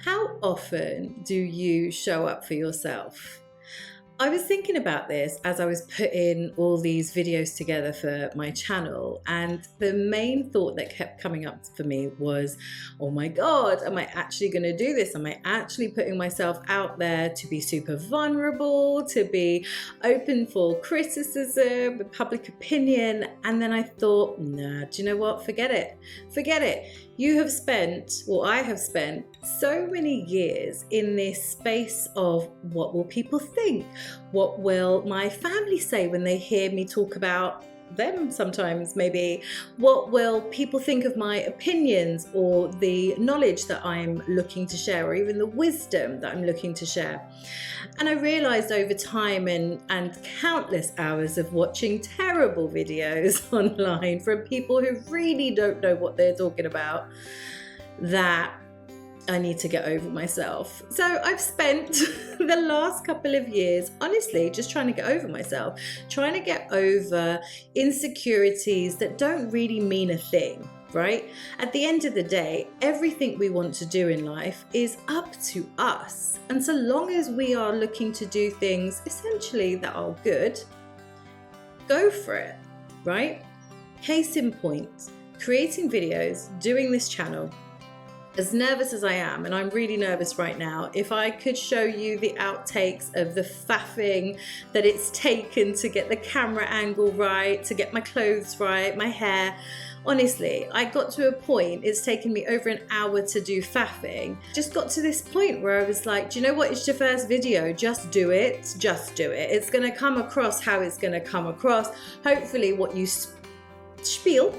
How often do you show up for yourself? I was thinking about this as I was putting all these videos together for my channel, and the main thought that kept coming up for me was, oh my God, am I actually going to do this? Am I actually putting myself out there to be super vulnerable, to be open for criticism, public opinion? And then I thought, nah, do you know what? Forget it. Forget it. You have spent, or I have spent, so many years in this space of what will people think? What will my family say when they hear me talk about them sometimes, maybe? What will people think of my opinions or the knowledge that I'm looking to share, or even the wisdom that I'm looking to share? And I realized over time and countless hours of watching terrible videos online from people who really don't know what they're talking about, that I need to get over myself. So I've spent the last couple of years, honestly, just trying to get over myself, trying to get over insecurities that don't really mean a thing, right? At the end of the day, everything we want to do in life is up to us. And so long as we are looking to do things essentially that are good, go for it, right? Case in point, creating videos, doing this channel. As nervous as I am, and I'm really nervous right now, if I could show you the outtakes of the faffing that it's taken to get the camera angle right, to get my clothes right, my hair, honestly, I got to a point, it's taken me over an hour to do faffing. Just got to this point where I was like, do you know what? It's your first video. Just do it. Just do it. It's going to come across how it's going to come across. Hopefully what you spiel,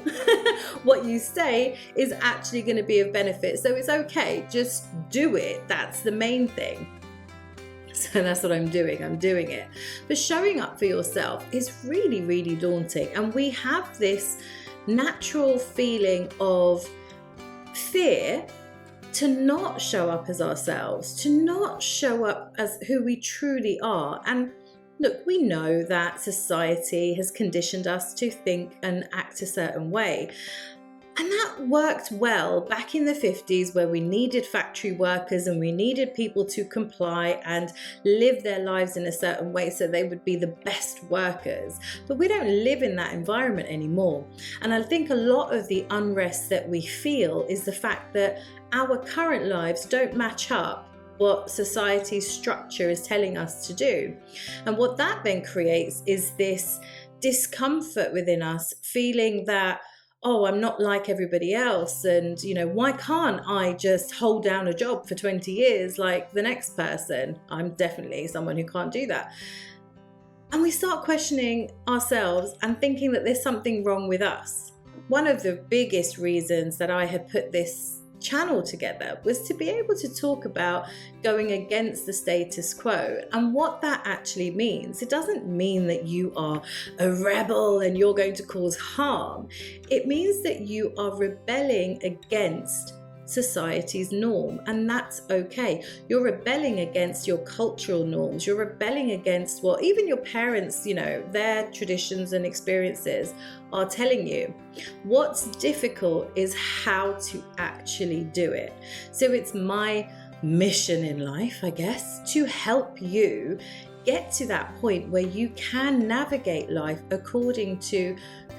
what you say is actually going to be of benefit. So it's okay. Just do it. That's the main thing. So that's what I'm doing. I'm doing it. But showing up for yourself is really, really daunting. And we have this natural feeling of fear to not show up as ourselves, to not show up as who we truly are. And look, we know that society has conditioned us to think and act a certain way. And that worked well back in the 50s, where we needed factory workers and we needed people to comply and live their lives in a certain way so they would be the best workers. But we don't live in that environment anymore. And I think a lot of the unrest that we feel is the fact that our current lives don't match up what society's structure is telling us to do. And what that then creates is this discomfort within us, feeling that, oh, I'm not like everybody else. And, why can't I just hold down a job for 20 years like the next person? I'm definitely someone who can't do that. And we start questioning ourselves and thinking that there's something wrong with us. One of the biggest reasons that I had put this channel together was to be able to talk about going against the status quo and what that actually means. It doesn't mean that you are a rebel and you're going to cause harm. It means that you are rebelling against society's norm, and that's okay. You're rebelling against your cultural norms. You're rebelling against what even your parents, their traditions and experiences are telling you. What's difficult is how to actually do it. So it's my mission in life, I guess, to help you get to that point where you can navigate life according to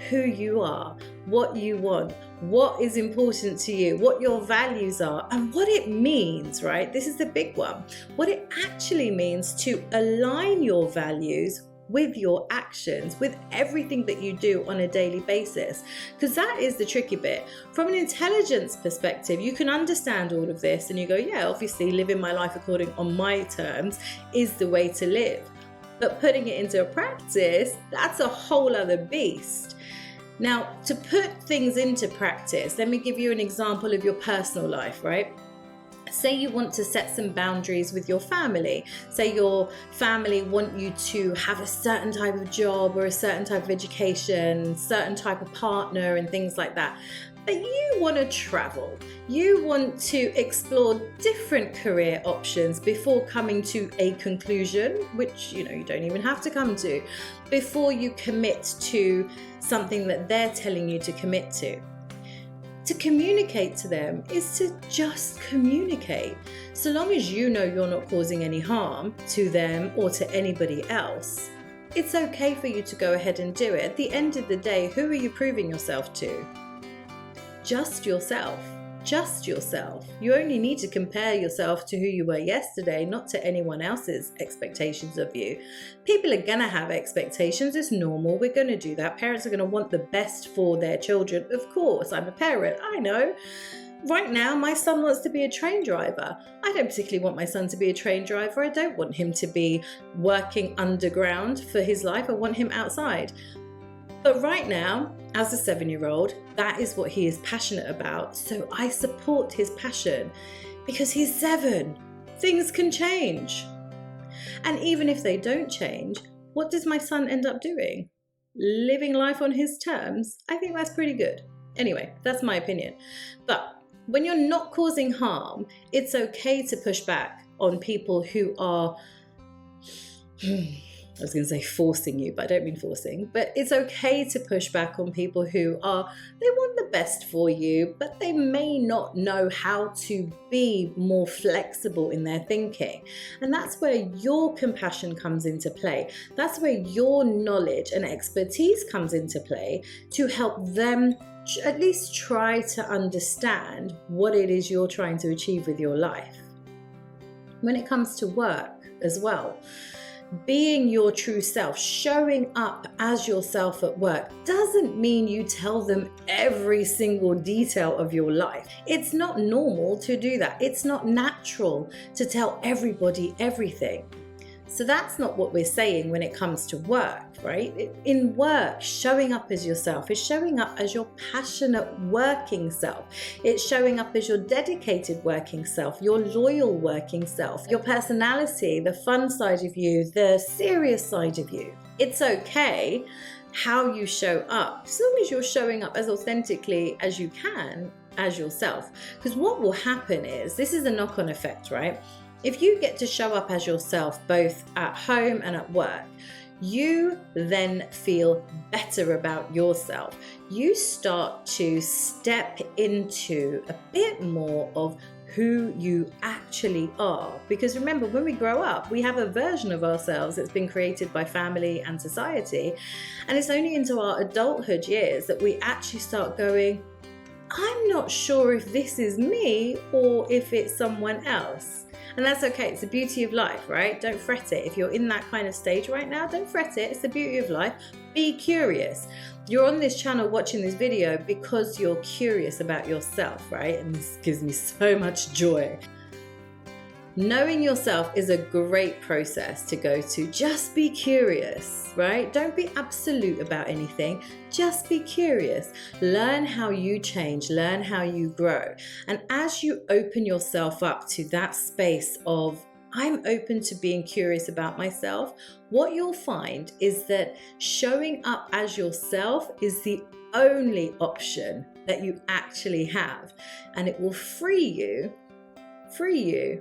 who you are, what you want, what is important to you, what your values are, and what it means, right? This is the big one. What it actually means to align your values with your actions, with everything that you do on a daily basis. Because that is the tricky bit. From an intelligence perspective, you can understand all of this and you go, yeah, obviously living my life according on my terms is the way to live. But putting it into practice, that's a whole other beast. Now, to put things into practice, let me give you an example of your personal life, right? Say you want to set some boundaries with your family. Say your family want you to have a certain type of job or a certain type of education, certain type of partner and things like that. But you want to travel. You want to explore different career options before coming to a conclusion, which you don't even have to come to, before you commit to something that they're telling you to commit to. To communicate to them is to just communicate. So long as you know you're not causing any harm to them or to anybody else, it's okay for you to go ahead and do it. At the end of the day, who are you proving yourself to? Just yourself. Just yourself. You only need to compare yourself to who you were yesterday, not to anyone else's expectations of you. People are going to have expectations. It's normal. We're going to do that. Parents are going to want the best for their children. Of course, I'm a parent. I know. Right now, my son wants to be a train driver. I don't particularly want my son to be a train driver. I don't want him to be working underground for his life. I want him outside. But right now, as a 7-year-old, that is what he is passionate about. So I support his passion because he's 7. Things can change. And even if they don't change, what does my son end up doing? Living life on his terms? I think that's pretty good. Anyway, that's my opinion. But when you're not causing harm, it's okay to push back on people who are... I was going to say forcing you, but I don't mean forcing. But it's okay to push back on people who they want the best for you, but they may not know how to be more flexible in their thinking. And that's where your compassion comes into play. That's where your knowledge and expertise comes into play to help them at least try to understand what it is you're trying to achieve with your life. When it comes to work as well, being your true self, showing up as yourself at work doesn't mean you tell them every single detail of your life. It's not normal to do that. It's not natural to tell everybody everything. So that's not what we're saying when it comes to work, right? In work, showing up as yourself is showing up as your passionate working self. It's showing up as your dedicated working self, your loyal working self, your personality, the fun side of you, the serious side of you. It's okay how you show up, as long as you're showing up as authentically as you can as yourself. Because what will happen is, this is a knock-on effect, right? If you get to show up as yourself both at home and at work, you then feel better about yourself. You start to step into a bit more of who you actually are. Because remember, when we grow up, we have a version of ourselves that's been created by family and society. And it's only into our adulthood years that we actually start going, I'm not sure if this is me or if it's someone else. And that's okay. It's the beauty of life, right? Don't fret it. If you're in that kind of stage right now, don't fret it. It's the beauty of life. Be curious. You're on this channel watching this video because you're curious about yourself, right? And this gives me so much joy. Knowing yourself is a great process to go to. Just be curious, right? Don't be absolute about anything. Just be curious. Learn how you change. Learn how you grow. And as you open yourself up to that space of, I'm open to being curious about myself, what you'll find is that showing up as yourself is the only option that you actually have. And it will free you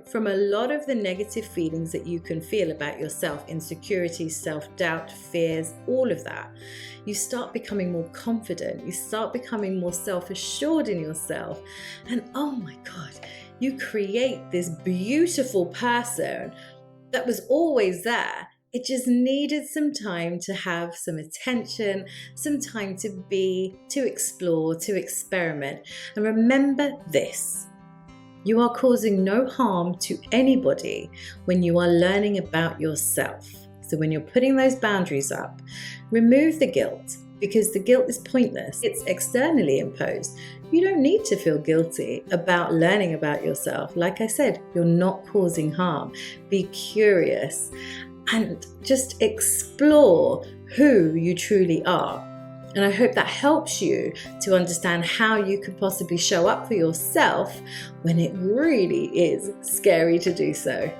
from a lot of the negative feelings that you can feel about yourself, insecurity, self-doubt, fears, all of that. You start becoming more confident, you start becoming more self-assured in yourself, and oh my God, you create this beautiful person that was always there. It just needed some time to have some attention, some time to be, to explore, to experiment. And remember this. You are causing no harm to anybody when you are learning about yourself. So when you're putting those boundaries up, remove the guilt, because the guilt is pointless. It's externally imposed. You don't need to feel guilty about learning about yourself. Like I said, you're not causing harm. Be curious and just explore who you truly are. And I hope that helps you to understand how you could possibly show up for yourself when it really is scary to do so.